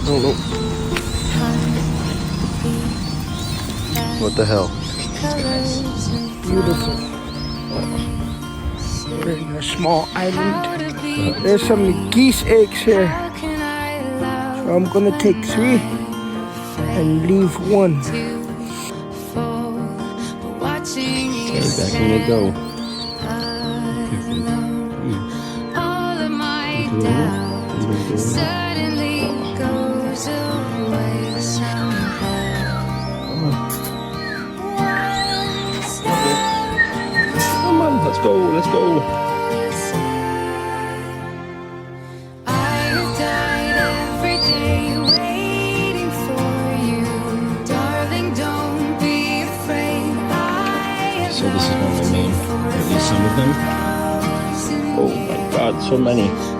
don't know. What the hell? Beautiful. We're in a small island. There's some geese eggs here. So I'm gonna take 3 and leave 1. Okay, back in they go. Suddenly goes away Come on, let's go, let's go. I have died every day waiting for you, darling. Don't be afraid. So this is what I mean. At least some of them. Oh my God, so many.